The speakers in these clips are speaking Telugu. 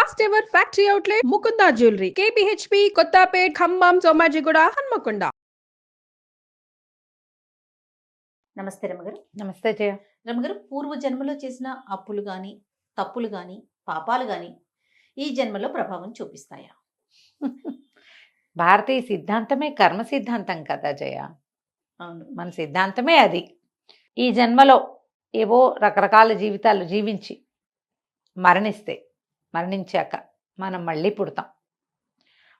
First ever factory outlet Mukunda jewellery KPHB Kothapet Khammam Somajiguda Hanamkonda. నమస్తే రమగారు. నమస్తే జయ. రమగారు, పూర్వ జన్మలో చేసిన అప్పులు కానీ తప్పులు కానీ పాపాలు కానీ ఈ జన్మలో ప్రభావం చూపిస్తాయా? భారతీయ సిద్ధాంతమే కర్మ సిద్ధాంతం కదా జయ. అవును, మన సిద్ధాంతమే అది. ఈ జన్మలో ఏవో రకరకాల జీవితాలు జీవించి మరణించాక మనం మళ్ళీ పుడతాం.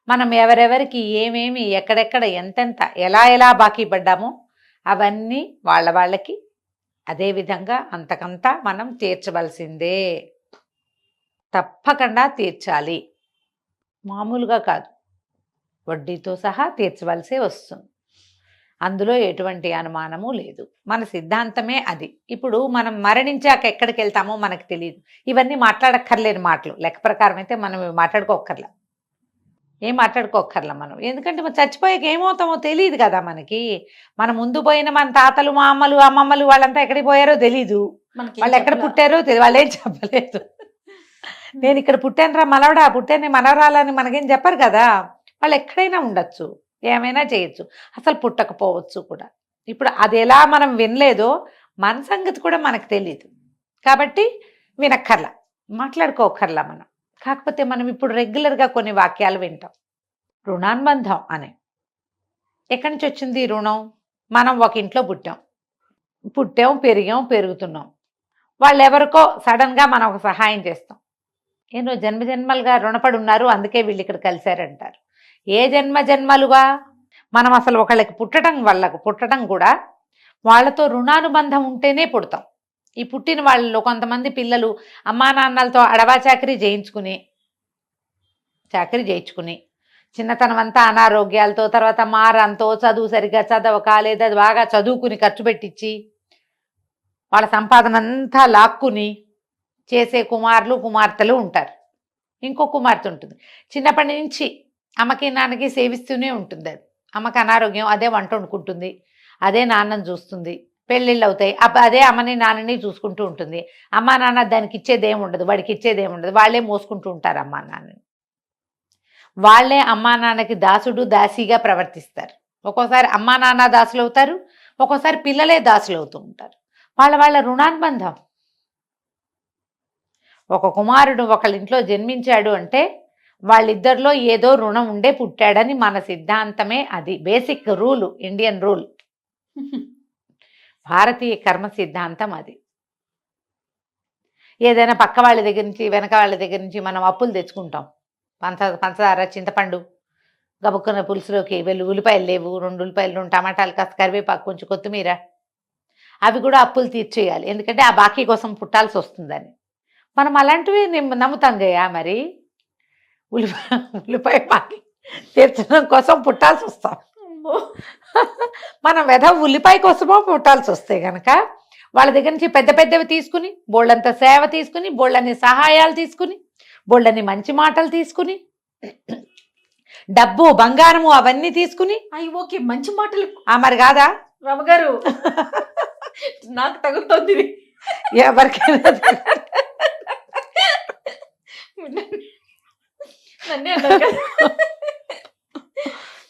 మనం ఎవరెవరికి ఏమేమి ఎక్కడెక్కడ ఎంతెంత ఎలా బాకీ పడ్డామో అవన్నీ వాళ్ళకి అదేవిధంగా అంతకంతా మనం తీర్చవలసిందే, తప్పకుండా తీర్చాలి. మామూలుగా కాదు, వడ్డీతో సహా తీర్చవలసే వస్తుంది. అందులో ఎటువంటి అనుమానము లేదు. మన సిద్ధాంతమే అది. ఇప్పుడు మనం మరణించాక ఎక్కడికి వెళ్తామో మనకు తెలియదు. ఇవన్నీ మాట్లాడక్కర్లేని మాటలు. లెక్క ప్రకారం అయితే మనం మాట్లాడుకోక్కర్లా, ఏం మాట్లాడుకోక్కర్లా మనం. ఎందుకంటే మనం చచ్చిపోయాక ఏమవుతామో తెలియదు కదా మనకి. మన ముందు పోయిన మన తాతలు, మా అమ్మలు, అమ్మమ్మలు వాళ్ళంతా ఎక్కడికి పోయారో తెలీదు. వాళ్ళు ఎక్కడ పుట్టారో తెలియదు, వాళ్ళేం చెప్పలేదు. నేను ఇక్కడ పుట్టానురా మనవడా, పుట్టాను మనవరాలని మనకేం చెప్పరు కదా. వాళ్ళు ఎక్కడైనా ఉండొచ్చు, ఏమైనా చేయొచ్చు, అసలు పుట్టకపోవచ్చు కూడా. ఇప్పుడు అది ఎలా మనం వినలేదో మన సంగతి కూడా మనకు తెలియదు. కాబట్టి వినక్కర్లా, మాట్లాడుకోకర్లా మనం. కాకపోతే మనం ఇప్పుడు రెగ్యులర్గా కొన్ని వాక్యాలు వింటాం. రుణానుబంధం అనే, ఎక్కడి నుంచి వచ్చింది ఈ రుణం? మనం ఒక ఇంట్లో పుట్టాం పెరుగుతున్నాం. వాళ్ళు ఎవరికో సడన్గా మనం ఒక సహాయం చేస్తాం. ఏదో జన్మలుగా రుణపడి ఉన్నారు, అందుకే వీళ్ళు ఇక్కడ కలిశారంటారు. ఏ జన్మలుగా మనం అసలు ఒకళ్ళకి పుట్టడం కూడా వాళ్ళతో రుణానుబంధం ఉంటేనే పుడతాం. ఈ పుట్టిన వాళ్ళలో కొంతమంది పిల్లలు అమ్మా నాన్నలతో అడవా చాకరీ చేయించుకుని చిన్నతనం అంతా అనారోగ్యాలతో, తర్వాత మారంతో, చదువు సరిగా చదవక లేదా బాగా చదువుకుని ఖర్చు పెట్టించి వాళ్ళ సంపాదన అంతా లాక్కుని చేసే కుమార్తెలు ఉంటారు. ఇంకో కుమార్తె ఉంటుంది, చిన్నప్పటి నుంచి అమ్మకి నాన్నకి సేవిస్తూనే ఉంటుంది. అది అమ్మకి అనారోగ్యం, అదే వంట వండుకుంటుంది, అదే నాన్నని చూస్తుంది, పెళ్ళిళ్ళు అవుతాయి, అదే అమ్మని నాన్నని చూసుకుంటూ ఉంటుంది. అమ్మా నాన్న దానికి ఇచ్చేదేముండదు, వాడికి ఇచ్చేదేముండదు, వాళ్ళే మోసుకుంటూ ఉంటారు అమ్మా నాన్నని. వాళ్ళే అమ్మా నాన్నకి దాసుడు దాసిగా ప్రవర్తిస్తారు. ఒక్కోసారి అమ్మా నాన్న దాసులు అవుతారు, ఒక్కోసారి పిల్లలే దాసులు అవుతూ ఉంటారు. వాళ్ళ రుణానుబంధం. ఒక కుమారుడు ఒకళ్ళ ఇంట్లో జన్మించాడు అంటే వాళ్ళిద్దరిలో ఏదో రుణం ఉండే పుట్టాడని మన సిద్ధాంతమే అది. బేసిక్ రూల్, ఇండియన్ రూల్, భారతీయ కర్మ సిద్ధాంతం అది. ఏదైనా పక్క వాళ్ళ దగ్గర నుంచి వెనక వాళ్ళ దగ్గర నుంచి మనం అప్పులు తెచ్చుకుంటాం. పంచదార, చింతపండు, గబుక్కున్న పులుసులోకి ఉల్లిపాయలు లేవు, 2 ఉల్లిపాయలు, 2 టమాటాలు, కాస్త కరివేపాకు, కొంచెం కొత్తిమీర, అవి కూడా అప్పులు తీర్చేయాలి. ఎందుకంటే ఆ బాకీ కోసం పుట్టాల్సి వస్తుందని. మనం అలాంటివి నమ్ముతాం జయ. మరి ఉల్లిపాయ బాకీ తీర్చడం కోసం పుట్టాల్సి వస్తాం. మనం ఉల్లిపాయ కోసమో పుట్టాల్సి వస్తే కనుక వాళ్ళ దగ్గర నుంచి పెద్దవి తీసుకుని, బోళ్ళంత సేవ తీసుకుని, బోళ్ళని సహాయాలు తీసుకుని, బోళ్ళని మంచి మాటలు తీసుకుని, డబ్బు బంగారము అవన్నీ తీసుకుని, ఓకే మంచి మాటలు మరి కాదా రమగారు? నాకు తగులుతోంది ఎవరికైనా.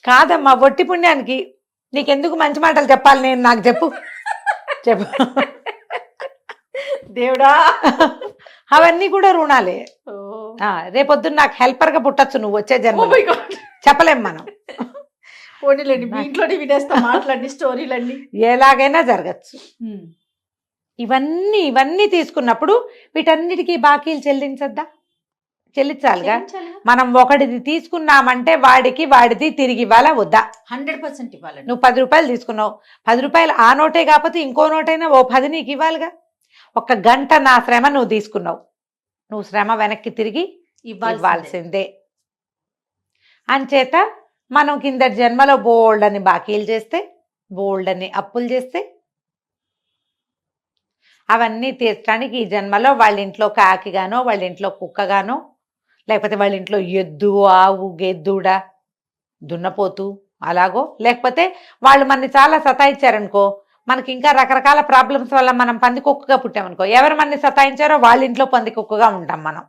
కాదమ్మా, ఒట్టి పుణ్యానికి నీకెందుకు మంచి మాటలు చెప్పాలి నేను? నాకు చెప్పు దేవుడా. అవన్నీ కూడా రుణాలే. రేపొద్దున నాకు హెల్పర్గా పుట్టచ్చు నువ్వు వచ్చే జన్మ. చెప్పలేం మనం. పోనీలేండి, మీ ఇంట్లోనే వినేస్తా మాట్లాడి స్టోరీలన్నీ. ఎలాగైనా జరగచ్చు. ఇవన్నీ తీసుకున్నప్పుడు వీటన్నిటికీ బాకీలు చెల్లించాలిగా. మనం ఒకటిది తీసుకున్నామంటే వాడిది తిరిగి ఇవ్వాలా వద్దా? 100% ఇవ్వాలి. నువ్వు 10 రూపాయలు తీసుకున్నావు, 10 రూపాయలు ఆ నోటే కాకపోతే ఇంకో నోటైనా 10 నీకు ఇవ్వాలిగా. 1 గంట నా శ్రమ నువ్వు తీసుకున్నావు, నువ్వు శ్రమ వెనక్కి తిరిగి ఇవ్వాల్సిందే. అంచేత మనం కింద జన్మలో బోల్డని బాకీలు చేస్తే, బోల్డని అప్పులు చేస్తే, అవన్నీ తీర్చడానికి ఈ జన్మలో వాళ్ళ ఇంట్లో కాకిగానో, వాళ్ళ ఇంట్లో కుక్కగానో, లేకపోతే వాళ్ళ ఇంట్లో ఎద్దు, ఆవు, గెద్దుడ, దున్నపోతు అలాగో, లేకపోతే వాళ్ళు మనని చాలా సతాయించారనుకో, మనకి ఇంకా రకరకాల ప్రాబ్లమ్స్ వల్ల మనం పందికొక్కుగా పుట్టామనుకో, ఎవరు మనని సతాయించారో వాళ్ళ ఇంట్లో పందికొక్కుగా ఉంటాం మనం.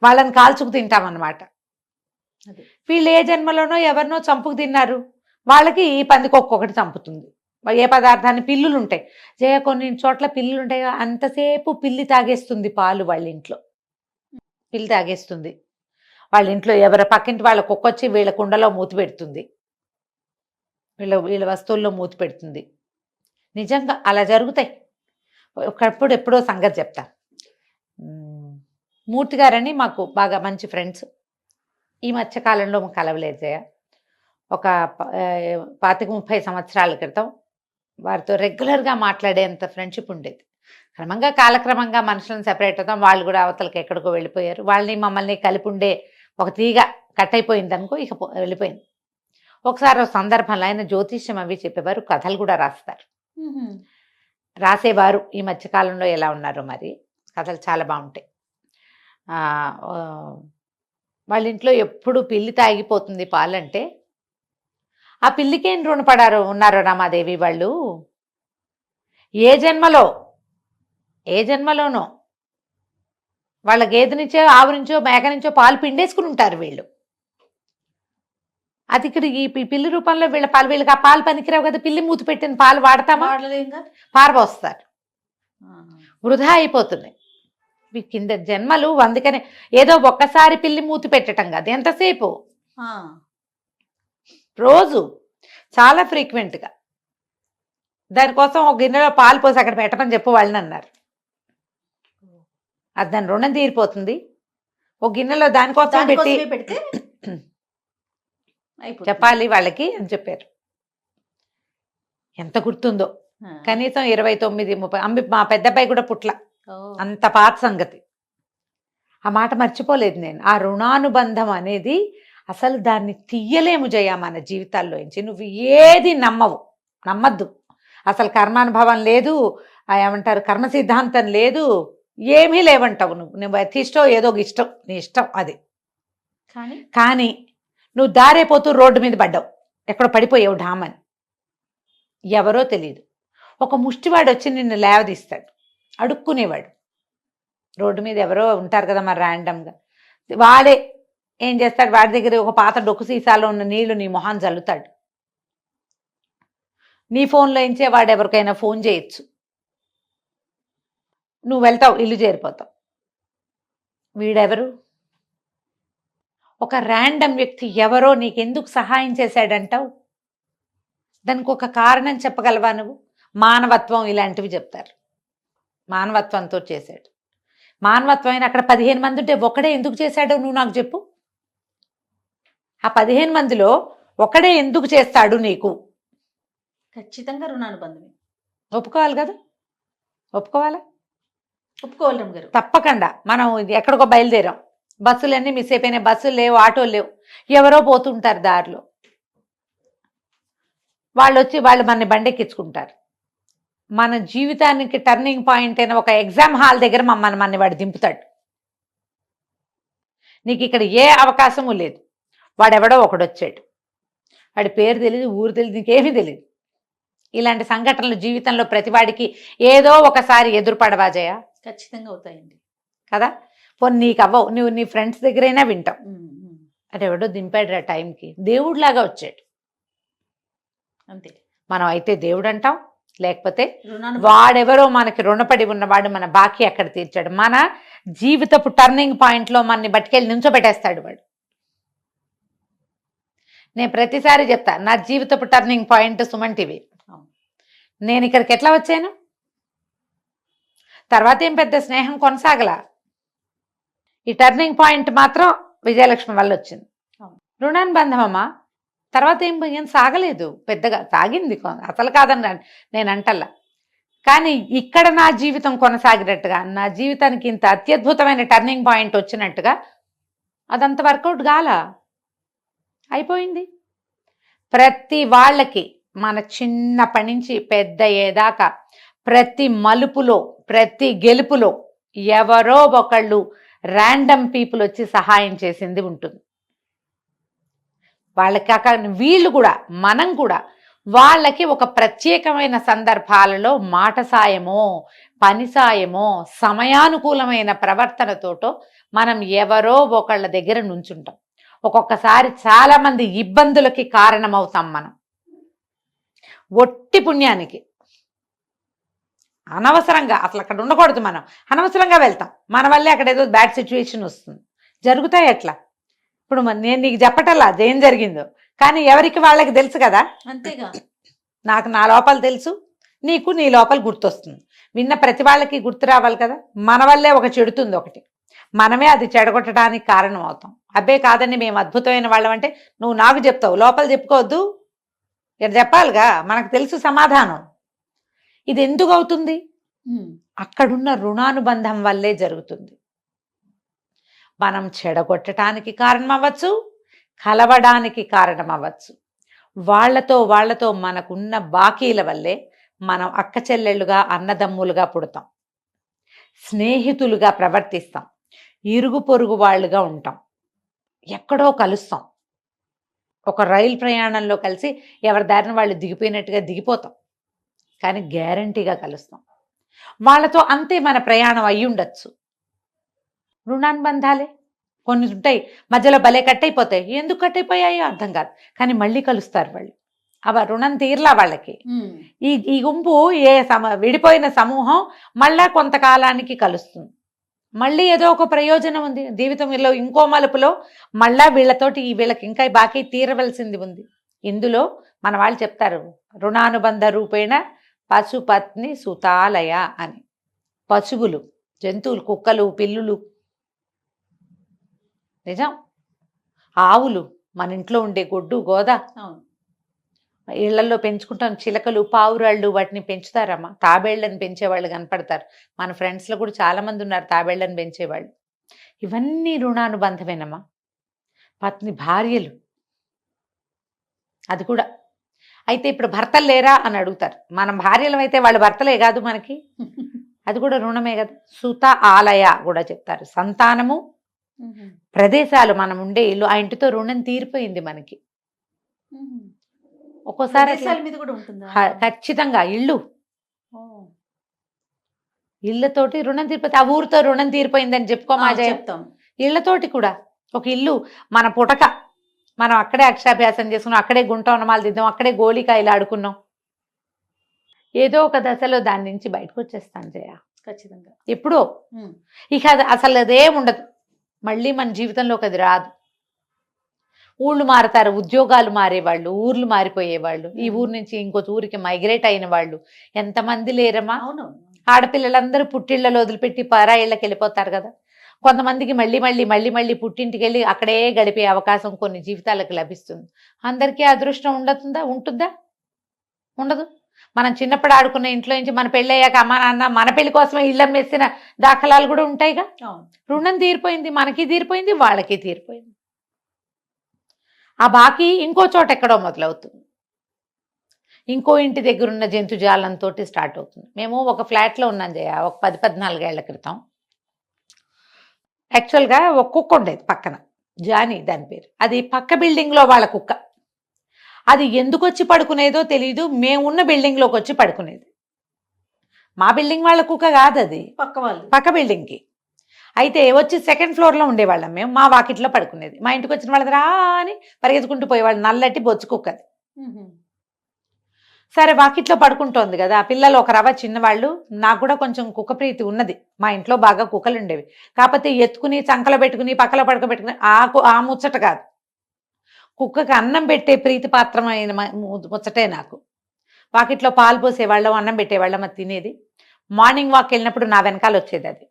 వాళ్ళని కాల్చుకు తింటామన్నమాట. అదే. వీళ్ళు ఏ జన్మలోనో ఎవరినో చంపుకు తిన్నారు, వాళ్ళకి ఈ పందికి ఒక్కొక్కటి చంపుతుంది. ఏ పదార్థాన్ని, పిల్లులు ఉంటాయి జయ, కొన్ని చోట్ల పిల్లులు ఉంటాయి కదా, అంతసేపు పిల్లి తాగేస్తుంది పాలు, వాళ్ళ ఇంట్లో పిల్లి తాగేస్తుంది. వాళ్ళ ఇంట్లో ఎవరి పక్కింటి వాళ్ళ కుక్కొచ్చి వీళ్ళ కుండలో మూతి పెడుతుంది, వీళ్ళ వస్తువుల్లో మూతి పెడుతుంది. నిజంగా అలా జరుగుతాయి. ఒకప్పుడు ఎప్పుడో సంగతి చెప్తా. మూర్తి గారని మాకు బాగా మంచి ఫ్రెండ్స్. ఈ మధ్యకాలంలో మాకు కలవలేదు జయ. ఒక 25-30 సంవత్సరాల క్రితం వారితో రెగ్యులర్గా మాట్లాడేంత ఫ్రెండ్షిప్ ఉండేది. క్రమంగా కాలక్రమంగా మనుషులను సెపరేట్ అవుతాం, వాళ్ళు కూడా అవతలకి ఎక్కడికో వెళ్ళిపోయారు. వాళ్ళని మమ్మల్ని కలిపి ఉండే ఒక తీగ కట్ అయిపోయింది అనుకో, ఇక వెళ్ళిపోయింది. ఒకసారి ఒక సందర్భంలో ఆయన జ్యోతిష్యం అవి చెప్పేవారు, కథలు కూడా రాస్తారు, రాసేవారు. ఈ మధ్యకాలంలో ఎలా ఉన్నారో మరి, కథలు చాలా బాగుంటాయి. వాళ్ళ ఇంట్లో ఎప్పుడు పిల్లి తాగిపోతుంది పాలంటే, ఆ పిల్లికేం రుణపడారు ఉన్నారో రమాదేవి వాళ్ళు. ఏ జన్మలోనో వాళ్ళ గేదె నుంచో, ఆవు నుంచో, మేక నుంచో పాలు పిండేసుకుని ఉంటారు వీళ్ళు. అది ఇక్కడ ఈ పిల్లి రూపంలో వీళ్ళకి ఆ పాలు పనికిరావు కదా, పిల్లి మూతి పెట్టిన పాలు వాడతామా, పారబోస్తారు, వృధా అయిపోతున్నాయి. కింద జన్మలు. అందుకనే ఏదో ఒక్కసారి పిల్లి మూతి పెట్టడం కాదు, ఎంతసేపు, రోజు చాలా ఫ్రీక్వెంట్గా. దానికోసం ఒక గిన్నెలో పాలు పోసి అక్కడ పెట్టమని చెప్పు వాళ్ళని అన్నారు. అది దాని రుణం తీరిపోతుంది. ఒక గిన్నెలో దానికోసం పెడితే చెప్పాలి వాళ్ళకి అని చెప్పారు. ఎంత గుర్తుందో, కనీసం 29-30. మా పెద్దబ్బాయి కూడా పుట్ల, అంత పాత సంగతి. ఆ మాట మర్చిపోలేదు నేను. ఆ రుణానుబంధం అనేది అసలు దాన్ని తీయలేము జయ మన జీవితాల్లో నుంచి. నువ్వు ఏది నమ్మద్దు. అసలు కర్మానుభవం లేదు, ఏమంటారు కర్మ సిద్ధాంతం లేదు, ఏమీ లేవంటావు. నువ్వు అతిష్టో ఏదో ఇష్టం, నీ ఇష్టం అది. కానీ నువ్వు దారైపోతూ రోడ్డు మీద పడ్డావు, ఎక్కడో పడిపోయావు ఢామని, ఎవరో తెలియదు. ఒక ముష్టివాడు వచ్చి నిన్ను లేవదీస్తాడు, అడుక్కునేవాడు. రోడ్డు మీద ఎవరో ఉంటారు కదా మరి ర్యాండమ్గా, వాడే ఏం చేస్తాడు, వాడి దగ్గర ఒక పాత డొక్కు సీసాలో ఉన్న నీళ్లు నీ మొహాన్ని చల్లుతాడు. నీ ఫోన్లో ఇంచే వాడు ఎవరికైనా ఫోన్ చేయొచ్చు, నువ్వు వెళ్తావు, ఇల్లు చేరిపోతావు. వీడెవరు? ఒక ర్యాండమ్ వ్యక్తి ఎవరో నీకెందుకు సహాయం చేశాడంటావు? దానికి ఒక కారణం చెప్పగలవా నువ్వు? మానవత్వం, ఇలాంటివి చెప్తారు. మానవత్వంతో చేశాడు. మానవత్వం అయినా అక్కడ 15 మంది ఉంటే ఒకడే ఎందుకు చేశాడో నువ్వు నాకు చెప్పు. ఆ 15 మందిలో ఒకడే ఎందుకు చేస్తాడు నీకు? ఖచ్చితంగా రుణానుబంధమే. ఒప్పుకోవాలి కదా, ఒప్పుకోవాలి గారు. తప్పకుండా. మనం ఎక్కడికో బయలుదేరాం, బస్సులన్నీ మిస్ అయిపోయినాయి, బస్సులు లేవు, ఆటోలు లేవు, ఎవరో పోతుంటారు దారిలో. వాళ్ళు వచ్చి మనని బండెక్కించుకుంటారు. మన జీవితానికి టర్నింగ్ పాయింట్ అయిన ఒక ఎగ్జామ్ హాల్ దగ్గర మనని వాడు దింపుతాడు. నీకు ఇక్కడ ఏ అవకాశము లేదు. వాడెవడో ఒకడు వచ్చాడు, వాడి పేరు తెలియదు, ఊరు తెలియదు, నీకేమీ తెలియదు. ఇలాంటి సంఘటనలు జీవితంలో ప్రతివాడికి ఏదో ఒకసారి ఎదురుపడవా జయ? ఖచ్చితంగా అవుతాయండి కదా. పోనీ నీకు అవ్వవు, నువ్వు నీ ఫ్రెండ్స్ దగ్గరైనా వింటావు, అంటే ఎవడో దింపాడు ఆ టైంకి, దేవుడిలాగా వచ్చాడు అంతే. మనం అయితే దేవుడు అంటాం, లేకపోతే వాడెవరో మనకి రుణపడి ఉన్నవాడు మన బాకీ అక్కడ తీర్చాడు. మన జీవితపు టర్నింగ్ పాయింట్లో మనని బట్టికెళ్ళి నించోబెట్టేస్తాడు వాడు. నేను ప్రతిసారి చెప్తా, నా జీవితపు టర్నింగ్ పాయింట్ సుమన్ టీవీ. నేను ఇక్కడికి ఎట్లా వచ్చాను? తర్వాత ఏం పెద్ద స్నేహం కొనసాగలా. ఈ టర్నింగ్ పాయింట్ మాత్రం విజయలక్ష్మి వల్ల వచ్చింది. రుణానుబంధం అమ్మా. తర్వాత ఏం సాగలేదు పెద్దగా, సాగింది అసలు కాదని నేను అంటల్లా. కానీ ఇక్కడ నా జీవితం కొనసాగినట్టుగా, నా జీవితానికి ఇంత అత్యద్భుతమైన టర్నింగ్ పాయింట్ వచ్చినట్టుగా అదంత వర్కౌట్ గాల, అయిపోయింది. ప్రతి వాళ్ళకి మన చిన్నప్పటి నుంచి పెద్ద అయ్యేదాకా ప్రతి మలుపులో, ప్రతి గెలుపులో ఎవరో ఒకళ్ళు ర్యాండమ్ పీపుల్ వచ్చి సహాయం చేసింది ఉంటుంది. వాళ్ళకి కాక వీళ్ళు కూడా, మనం కూడా వాళ్ళకి ఒక ప్రత్యేకమైన సందర్భాలలో మాట సాయమో, పని సాయమో సమయానుకూలమైన ప్రవర్తనతోటో మనం ఎవరో ఒకళ్ళ దగ్గర నుంచుంటాం. ఒక్కొక్కసారి చాలా మంది ఇబ్బందులకి కారణమవుతాం మనం ఒట్టి పుణ్యానికి. అనవసరంగా అసలు అక్కడ ఉండకూడదు, మనం అనవసరంగా వెళ్తాం, మన వల్లే అక్కడ ఏదో బ్యాడ్ సిచ్యువేషన్ వస్తుంది. జరుగుతాయి అట్లా. ఇప్పుడు నేను నీకు చెప్పటల్లా అదేం జరిగిందో, కానీ ఎవరికి వాళ్ళకి తెలుసు కదా. అంతేగా. నాకు నా లోపల తెలుసు, నీకు నీ లోపల గుర్తొస్తుంది. విన్న ప్రతి వాళ్ళకి గుర్తు రావాలి కదా. మన వల్లే ఒక చెడుతుంది ఒకటి, మనమే అది చెడగొట్టడానికి కారణం అవుతాం. అబ్బే కాదండి మేము అద్భుతమైన వాళ్ళం అంటే నువ్వు నాకు చెప్తావు, లోపల చెప్పుకోవద్దు, ఇక్కడ చెప్పాలిగా. మనకు తెలుసు సమాధానం. ఇది ఎందుకు అవుతుంది? అక్కడున్న రుణానుబంధం వల్లే జరుగుతుంది. మనం చెడగొట్టడానికి కారణం అవ్వచ్చు, కలవడానికి కారణం అవ్వచ్చు. వాళ్ళతో మనకున్న బాకీల వల్లే మనం అక్క చెల్లెళ్ళుగా అన్నదమ్ములుగా పుడతాం, స్నేహితులుగా ప్రవర్తిస్తాం, ఇరుగు పొరుగు వాళ్ళుగా ఉంటాం, ఎక్కడో కలుస్తాం. ఒక రైలు ప్రయాణంలో కలిసి ఎవరి దారిన వాళ్ళు దిగిపోయినట్టుగా దిగిపోతాం, కానీ గ్యారంటీగా కలుస్తాం. వాళ్ళతో అంతే మన ప్రయాణం అయ్యి ఉండొచ్చు. రుణానుబంధాలే కొన్ని ఉంటాయి, మధ్యలో భలే కట్ అయిపోతాయి. ఎందుకు కట్ అయిపోయాయో అర్థం కాదు, కానీ మళ్ళీ కలుస్తారు వాళ్ళు. రుణం తీర్లా వాళ్ళకి. ఈ గుంపు విడిపోయిన సమూహం మళ్ళా కొంతకాలానికి కలుస్తుంది. మళ్ళీ ఏదో ఒక ప్రయోజనం ఉంది జీవితంలో, ఇంకో మలుపులో మళ్ళా వీళ్ళతోటి వీళ్ళకి ఇంకా బాకీ తీరవలసింది ఉంది. ఇందులో మన వాళ్ళు చెప్తారు రుణానుబంధ రూపేణ పశుపత్ని సుతాలయ అని. పశువులు, జంతువులు, కుక్కలు, పిల్లులు, నిజం, ఆవులు, మన ఇంట్లో ఉండే గొడ్డు గోద, ఇళ్లలో పెంచుకుంటాం, చిలకలు, పావురాళ్ళు, వాటిని పెంచుతారమ్మా. తాబేళ్లను పెంచేవాళ్ళు కనపడతారు. మన ఫ్రెండ్స్లో కూడా చాలా మంది ఉన్నారు తాబేళ్లను పెంచేవాళ్ళు. ఇవన్నీ రుణానుబంధమేనమ్మా. పత్ని, భార్యలు, అది కూడా. అయితే ఇప్పుడు భర్తలు లేరా అని అడుగుతారు. మనం భార్యలం అయితే వాళ్ళు భర్తలే కాదు మనకి, అది కూడా రుణమే కదా. సుత ఆలయ కూడా చెప్తారు. సంతానము, ప్రదేశాలు, మనం ఉండే ఇల్లు, ఆ ఇంటితో రుణం తీరిపోయింది మనకి. ఒక్కోసారి మీద కూడా ఉంటుందా? ఖచ్చితంగా. ఇళ్ళతోటి రుణం తీరిపోతే ఆ ఊరితో రుణం తీరిపోయిందని చెప్పుకోమా చెప్తాం. ఇళ్లతోటి కూడా ఒక ఇల్లు మన పుటక, మనం అక్కడే అక్షరాభ్యాసం చేసుకున్నాం, అక్కడే గుంట ఉన్నమాలు దిద్దాం, అక్కడే గోళికాయలు ఆడుకున్నాం. ఏదో ఒక దశలో దాని నుంచి బయటకు వచ్చేస్తాను జయ, ఖచ్చితంగా. ఎప్పుడో ఇక అసలు అదేం ఉండదు, మళ్ళీ మన జీవితంలోకి అది రాదు. ఊళ్ళు మారుతారు, ఉద్యోగాలు మారేవాళ్ళు, ఊర్లు మారిపోయేవాళ్ళు, ఈ ఊరు నుంచి ఇంకో ఊరికి మైగ్రేట్ అయిన వాళ్ళు ఎంతమంది లేరమ్మా. అవును. ఆడపిల్లలందరూ పుట్టిళ్ళలో వదిలిపెట్టి పరాయిళ్ళకి వెళ్ళిపోతారు కదా. కొంతమందికి మళ్ళీ మళ్ళీ మళ్ళీ మళ్ళీ పుట్టింటికి వెళ్ళి అక్కడే గడిపే అవకాశం కొన్ని జీవితాలకు లభిస్తుంది. అందరికీ అదృష్టం ఉంటుందా? ఉండదు. మనం చిన్నప్పుడు ఆడుకున్న ఇంట్లో నుంచి మన పెళ్ళయ్యాక అమ్మ నాన్న మన పెళ్లి కోసమే ఇళ్ళం వేసిన దాఖలాలు కూడా ఉంటాయిగా. రుణం తీరిపోయింది, మనకి తీరిపోయింది, వాళ్ళకి తీరిపోయింది. ఆ బాకీ ఇంకో చోట ఎక్కడో మొదలవుతుంది, ఇంకో ఇంటి దగ్గర ఉన్న జంతుజాలంతో స్టార్ట్ అవుతుంది. మేము ఒక ఫ్లాట్లో ఉన్నాం జయ, ఒక 10-14 ఏళ్ల క్రితం. యాక్చువల్గా ఒక కుక్క ఉండేది పక్కన, జానీ దాని పేరు. అది పక్క బిల్డింగ్లో వాళ్ళ కుక్క. అది ఎందుకు వచ్చి పడుకునేదో తెలియదు, మేమున్న బిల్డింగ్లోకి వచ్చి పడుకునేది. మా బిల్డింగ్ వాళ్ళ కుక్క కాదు, అది పక్క బిల్డింగ్కి. అయితే వచ్చి 2nd ఫ్లోర్లో ఉండేవాళ్ళం మేము, మా వాకిట్లో పడుకునేది. మా ఇంటికి వచ్చిన వాళ్ళది రా అని పరిగెత్తుకుంటూ పోయేవాళ్ళు, నల్లటి బొచ్చు కుక్కది. సరే వాకిట్లో పడుకుంటోంది కదా, ఆ పిల్లలు ఒక రవ చిన్నవాళ్ళు. నాకు కూడా కొంచెం కుక్క ప్రీతి ఉన్నది, మా ఇంట్లో బాగా కుక్కలు ఉండేవి. కాకపోతే ఎత్తుకుని చంకలో పెట్టుకుని పక్కల పడుకోబెట్టుకుని ఆ ముచ్చట కాదు, కుక్కకి అన్నం పెట్టే ప్రీతి పాత్రమైన ముచ్చటే నాకు. వాకిట్లో పాలు పోసేవాళ్ళం, అన్నం పెట్టేవాళ్ళం, అది తినేది. మార్నింగ్ వాక్ వెళ్ళినప్పుడు నా వెనకాల వచ్చేది. అది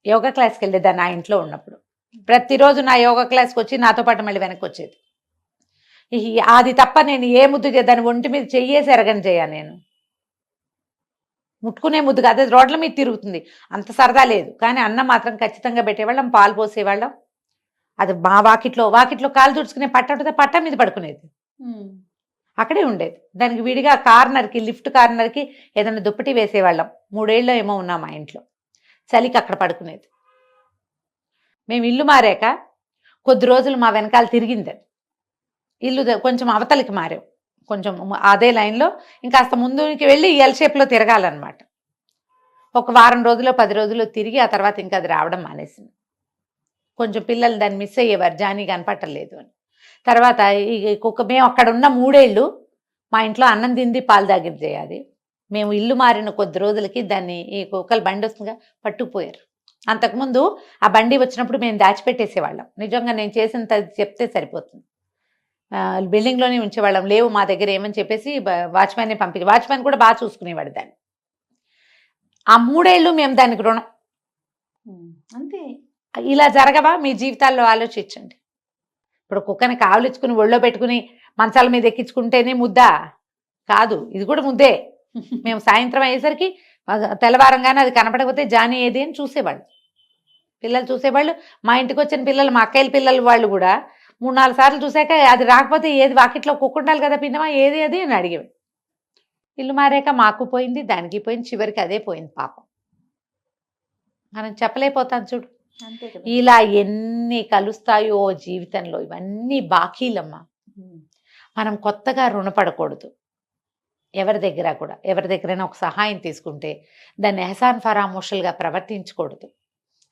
యోగా క్లాస్కి వెళ్ళేదాన్ని నా ఇంట్లో ఉన్నప్పుడు. ప్రతిరోజు నా యోగా క్లాస్కి వచ్చి నాతో పాటు మళ్ళీ వెనక్కి వచ్చేది. అది తప్ప నేను ఏ ముద్దు దాని ఒంటి మీద చెయ్యేసి ఎరగని చేయ, నేను ముట్టుకునే ముద్దు కాదు, అది రోడ్ల మీద తిరుగుతుంది, అంత సరదా లేదు. కానీ అన్నం మాత్రం ఖచ్చితంగా పెట్టేవాళ్ళం, పాలు పోసేవాళ్ళం. అది మా వాకిట్లో కాలు తుడుచుకునే పట్ట మీద పడుకునేది, అక్కడే ఉండేది. దానికి విడిగా కార్నర్కి, లిఫ్ట్ కార్నర్కి ఏదైనా దుప్పటి వేసేవాళ్ళం. 3 ఏళ్ళు ఏమో ఉన్నాం మా ఇంట్లో. చలికి అక్కడ పడుకునేది. మేము ఇల్లు మారాక కొద్ది రోజులు మా వెనకాల తిరిగింది. అది ఇల్లు కొంచెం అవతలికి మారాం, కొంచెం అదే లైన్లో ఇంకాస్త ముందుకి వెళ్ళి ఎల్ షేప్లో తిరగాలన్నమాట. ఒక వారం రోజులు 10 రోజులు తిరిగి ఆ తర్వాత ఇంకా అది రావడం మానేసింది. కొంచెం పిల్లలు దాన్ని మిస్ అయ్యేవారు, జానీ కనపట్టలేదు అని. తర్వాత ఈ కుక్క మేము అక్కడ ఉన్న 3 ఏళ్ళు మా ఇంట్లో అన్నం తింది పాలు తాగింది చేయాలి. మేము ఇల్లు మారిన కొద్ది రోజులకి దాన్ని ఈ కుక్కలు బండి వస్తుందిగా పట్టుకుపోయారు. అంతకుముందు ఆ బండి వచ్చినప్పుడు మేము దాచిపెట్టేసేవాళ్ళం. నిజంగా నేను చేసిన చెప్తే సరిపోతుంది. బిల్డింగ్లోనే ఉంచేవాళ్ళం, లేవు మా దగ్గర ఏమని చెప్పేసి వాచ్మ్యాన్ని పంపించి, వాచ్మ్యాన్ కూడా బాగా చూసుకునేవాడు దాన్ని. ఆ 3 ఏళ్ళు మేము దానికి రుణం. అంతే. ఇలా జరగవా మీ జీవితాల్లో? ఆలోచించండి. ఇప్పుడు కుక్కని కావలించుకుని ఒళ్ళో పెట్టుకుని మంచాల మీద ఎక్కించుకుంటేనే ముద్దా కాదు, ఇది కూడా ముద్దే. మేము సాయంత్రం అయ్యేసరికి తెల్లవారంగానే అది కనపడకపోతే జానీ ఏది అని చూసేవాళ్ళు, పిల్లలు చూసేవాళ్ళు. మా ఇంటికి వచ్చిన పిల్లలు, మా అక్కయ్యల పిల్లలు వాళ్ళు కూడా 3-4 సార్లు చూసాక అది రాకపోతే ఏది వాకిట్లో కుక్క ఉండాలి కదా పిన్నమా, ఏది అది అని అడిగేవాడు. ఇల్లు మారాక మాకు పోయింది, దానికి పోయింది, చివరికి అదే పోయింది పాపం. మనం చెప్పలేకపోతాం చూడు. అంతే కదా. ఇలా ఎన్ని కలుస్తాయో జీవితంలో, ఇవన్నీ బాకీలమ్మా. మనం కొత్తగా రుణపడకూడదు ఎవరి దగ్గర కూడా. ఎవరి దగ్గరైనా ఒక సహాయం తీసుకుంటే దాన్ని ఎహసాన్ ఫరామోషులుగా ప్రవర్తించకూడదు.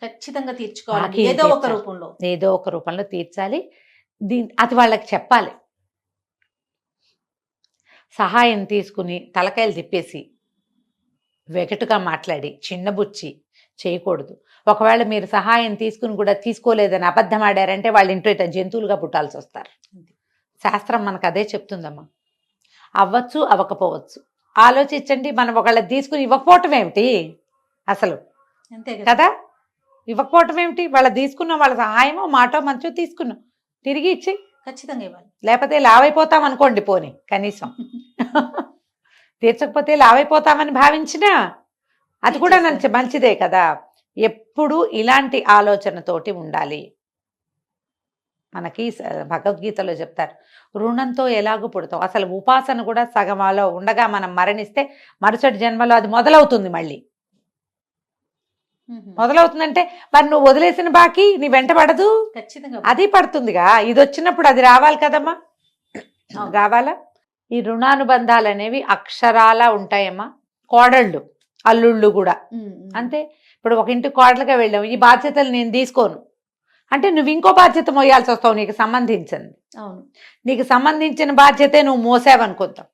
ఖచ్చితంగా తీర్చుకోవాలి, బాకీలు ఏదో ఒక తీర్చాలి. రూపంలో. ఏదో ఒక రూపంలో తీర్చాలి. అది వాళ్ళకి చెప్పాలి. సహాయం తీసుకుని తలకాయలు తిప్పేసి వెగటుగా మాట్లాడి చిన్నబుచ్చి చేయకూడదు. ఒకవేళ మీరు సహాయం తీసుకుని కూడా తీసుకోలేదని అబద్ధం ఆడారంటే వాళ్ళ ఇంట్లో ఇట్లా జంతువులుగా పుట్టాల్సి వస్తారు. శాస్త్రం మనకు అదే చెప్తుందమ్మా. అవ్వచ్చు, అవ్వకపోవచ్చు. ఆలోచించండి. మనం ఒకళ్ళ తీసుకుని ఇవ్వకపోవటం ఏమిటి అసలు? అంతే కదా, ఇవ్వకపోవటం ఏమిటి? వాళ్ళ తీసుకున్నాం, వాళ్ళ సహాయమో మాటో మంచో తీసుకున్నాం, తిరిగి ఇచ్చి ఖచ్చితంగా ఇవ్వాలి. లేకపోతే లావైపోతాం అనుకోండి, పోనీ కనీసం తీర్చకపోతే లావైపోతామని భావించినా అది కూడా మంచిదే కదా. ఎప్పుడు ఇలాంటి ఆలోచనతోటి ఉండాలి. మనకి భగవద్గీతలో చెప్తారు, రుణంతో ఎలాగూ పుడతాం. అసలు ఉపాసన కూడా సగంలో ఉండగా మనం మరణిస్తే మరుసటి జన్మలో అది మొదలవుతుంది. మళ్ళీ మొదలవుతుందంటే మరి నువ్వు వదిలేసిన బాకీ నీ వెంట పడదు, ఖచ్చితంగా అది పడుతుందిగా. ఇది వచ్చినప్పుడు అది రావాలి కదమ్మా, రావాలా? ఈ రుణానుబంధాలు అనేవి అక్షరాలా ఉంటాయమ్మా. కోడళ్ళు అల్లుళ్ళు కూడా అంతే. ఇప్పుడు ఒక ఇంటికి కోడలుగా వెళ్ళాము, ఈ బాధ్యతలు నేను తీసుకోను అంటే నువ్వు ఇంకో బాధ్యత మోయాల్సి వస్తావు. నీకు సంబంధించింది, అవును, నీకు సంబంధించిన బాధ్యతే నువ్వు మోసావనుకుంటావు,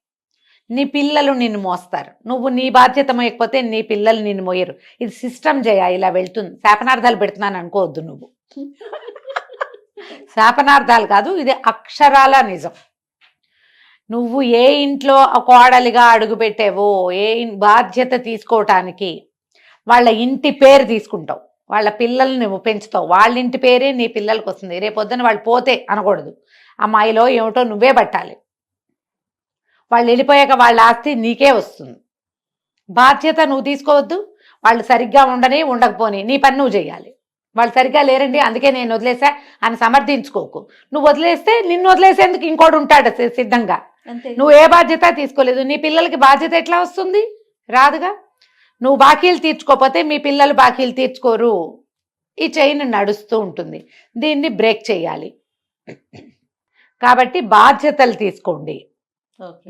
నీ పిల్లలు నిన్ను మోస్తారు. నువ్వు నీ బాధ్యత మోయకపోతే నీ పిల్లలు నిన్ను మోయరు. ఇది సిస్టమ్ జయ, ఇలా వెళ్తుంది. శాపనార్థాలు పెడుతున్నాను అనుకోవద్దు నువ్వు. శాపనార్థాలు కాదు, ఇది అక్షరాల నిజం. నువ్వు ఏ ఇంట్లో కోడలిగా అడుగుపెట్టావో, ఏ బాధ్యత తీసుకోవటానికి వాళ్ళ ఇంటి పేరు తీసుకుంటావు, వాళ్ళ పిల్లల్ని నువ్వు పెంచుతావు, వాళ్ళ ఇంటి పేరే నీ పిల్లలకి వస్తుంది. రేపొద్దున వాళ్ళు పోతే అనకూడదు, అమ్మాయిలో ఏమిటో నువ్వే పట్టాలి. వాళ్ళు వెళ్ళిపోయాక వాళ్ళ ఆస్తి నీకే వస్తుంది. బాధ్యత నువ్వు తీసుకోవద్దు. వాళ్ళు సరిగ్గా ఉండని ఉండకపోని నీ పని నువ్వు చేయాలి. వాళ్ళు సరిగ్గా లేరండి అందుకే నేను వదిలేసా అని సమర్థించుకోకు. నువ్వు వదిలేస్తే నిన్ను వదిలేసేందుకు ఇంకోటి ఉంటాడు సిద్ధంగా. నువ్వు ఏ బాధ్యత తీసుకోలేదు, నీ పిల్లలకి బాధ్యత ఎట్లా వస్తుంది? రాదుగా. నువ్వు బాకీలు తీర్చుకోకపోతే మీ పిల్లలు బాకీలు తీర్చుకోరు. ఈ చైన్ నడుస్తూ ఉంటుంది. దీన్ని బ్రేక్ చేయాలి. కాబట్టి బాధ్యతలు తీసుకోండి,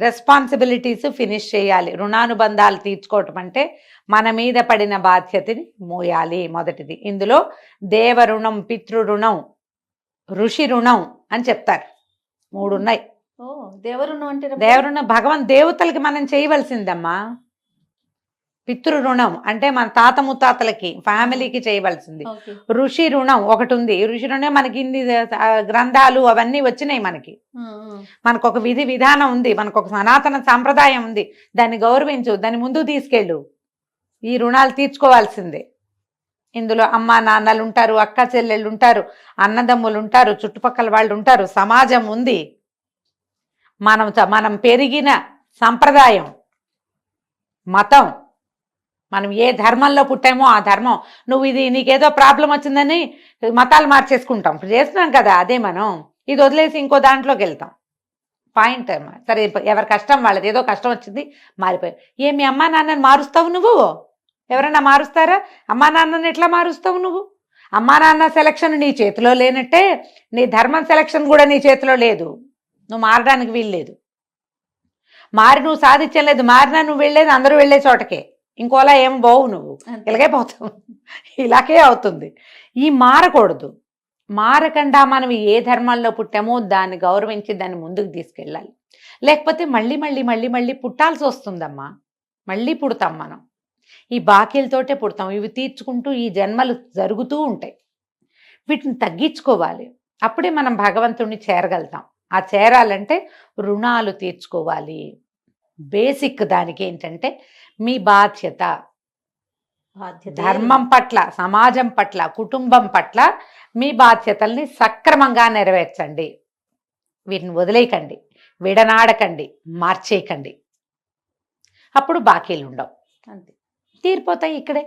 రెస్పాన్సిబిలిటీస్ ఫినిష్ చేయాలి. రుణానుబంధాలు తీర్చుకోవటం అంటే మన మీద పడిన బాధ్యతని మోయాలి. మొదటిది ఇందులో దేవ రుణం, పితృ రుణం, ఋషి రుణం అని చెప్తారు. 3 ఉన్నాయి. దేవరుణం అంటే దేవరుణం దేవతలకి మనం చేయవలసిందమ్మా. పితృ రుణం అంటే మన తాత ముత్తాతలకి, ఫ్యామిలీకి చేయవలసింది. ఋషి రుణం ఒకటి ఉంది. ఋషి రుణం మనకి ఇన్ని గ్రంథాలు అవన్నీ వచ్చినాయి. మనకు ఒక విధి విధానం ఉంది, మనకు ఒక సనాతన సాంప్రదాయం ఉంది. దాన్ని గౌరవించు, దాన్ని ముందుకు తీసుకెళ్ళు. ఈ రుణాలు తీర్చుకోవాల్సిందే. ఇందులో అమ్మా నాన్నలు ఉంటారు, అక్క చెల్లెళ్ళు ఉంటారు, అన్నదమ్ములు ఉంటారు, చుట్టుపక్కల వాళ్ళు ఉంటారు, సమాజం ఉంది, మనం పెరిగిన సంప్రదాయం, మతం, మనం ఏ ధర్మంలో పుట్టామో ఆ ధర్మం. నువ్వు ఇది నీకేదో ప్రాబ్లం వచ్చిందని మతాలు మార్చేసుకుంటాం, చేస్తున్నాం కదా. అదే మనం ఇది వదిలేసి ఇంకో దాంట్లోకి వెళ్తాం. పాయింట్ అమ్మా. సరే, ఎవరి కష్టం వాళ్ళది. ఏదో కష్టం వచ్చింది, మారిపోయి. మీ అమ్మా నాన్నని మారుస్తావు నువ్వు? ఎవరైనా మారుస్తారా? అమ్మా నాన్నని ఎట్లా మారుస్తావు నువ్వు? అమ్మా నాన్న సెలక్షన్ నీ చేతిలో లేనట్టే నీ ధర్మం సెలక్షన్ కూడా నీ చేతిలో లేదు. నువ్వు మారడానికి వీల్లేదు. మారి నువ్వు సాధించలేదు. మారినా నువ్వు వెళ్ళేది అందరూ వెళ్ళే చోటకే. ఇంకోలా ఏం పోవు, నువ్వు అంతే. ఇలాగే పోతావు. ఇలాగే అవుతుంది. ఈ మారకూడదు. మారకుండా మనం ఏ ధర్మాల్లో పుట్టామో దాన్ని గౌరవించి దాన్ని ముందుకు తీసుకెళ్ళాలి. లేకపోతే మళ్ళీ మళ్ళీ మళ్ళీ మళ్ళీ పుట్టాల్సి వస్తుందమ్మా. మళ్ళీ పుడతాం మనం. ఈ బాకీలతోటే పుడతాం. ఇవి తీర్చుకుంటూ ఈ జన్మలు జరుగుతూ ఉంటాయి. వీటిని తగ్గించుకోవాలి. అప్పుడే మనం భగవంతుడిని చేరగలుగుతాం. ఆ చేరాలంటే రుణాలు తీర్చుకోవాలి. బేసిక్ దానికి ఏంటంటే మీ బాధ్యత బాధ్యత ధర్మం పట్ల, సమాజం పట్ల, కుటుంబం పట్ల మీ బాధ్యతల్ని సక్రమంగా నెరవేర్చండి. వీటిని వదిలేయకండి, విడనాడకండి, మార్చేయకండి. అప్పుడు బాకీలు ఉండవు, అంతే. తీరిపోతాయి ఇక్కడే.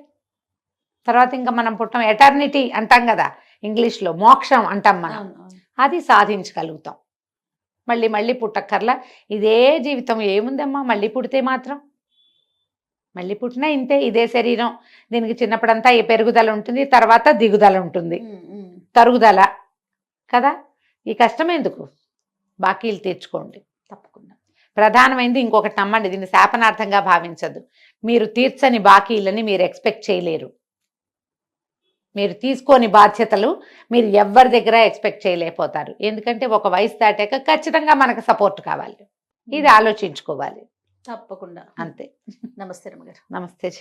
తర్వాత ఇంకా మనం పుట్టం ఎటర్నిటీ అంటాం కదా, ఇంగ్లీష్లో మోక్షం అంటాం మనం. అవును, అవును. అది సాధించగలుగుతాం. మళ్ళీ మళ్ళీ పుట్టక్కర్లా. ఇదే జీవితం ఏముందమ్మా, మళ్ళీ పుడితే మాత్రం. మళ్ళీ పుట్టినా ఇంతే, ఇదే శరీరం. దీనికి చిన్నప్పుడంతా ఈ పెరుగుదల ఉంటుంది, తర్వాత దిగుదల ఉంటుంది, ఉమ్, ఉమ్. తరుగుదల కదా. ఈ కష్టం ఎందుకు? బాకీలు తీర్చుకోండి. తప్పకుండా. ప్రధానమైనది ఇంకొకటి నమ్మండి, దీన్ని శాపనార్థంగా భావించద్దు. మీరు తీర్చని బాకీలని మీరు ఎక్స్పెక్ట్ చేయలేరు. మీరు తీసుకోని బాధ్యతలు మీరు ఎవరి దగ్గర ఎక్స్పెక్ట్ చేయలేకపోతారు. ఎందుకంటే ఒక వయసు దాటాక ఖచ్చితంగా మనకు సపోర్ట్ కావాలి. ఇది ఆలోచించుకోవాలి తప్పకుండా. అంతే. నమస్తే రమగారు. నమస్తే.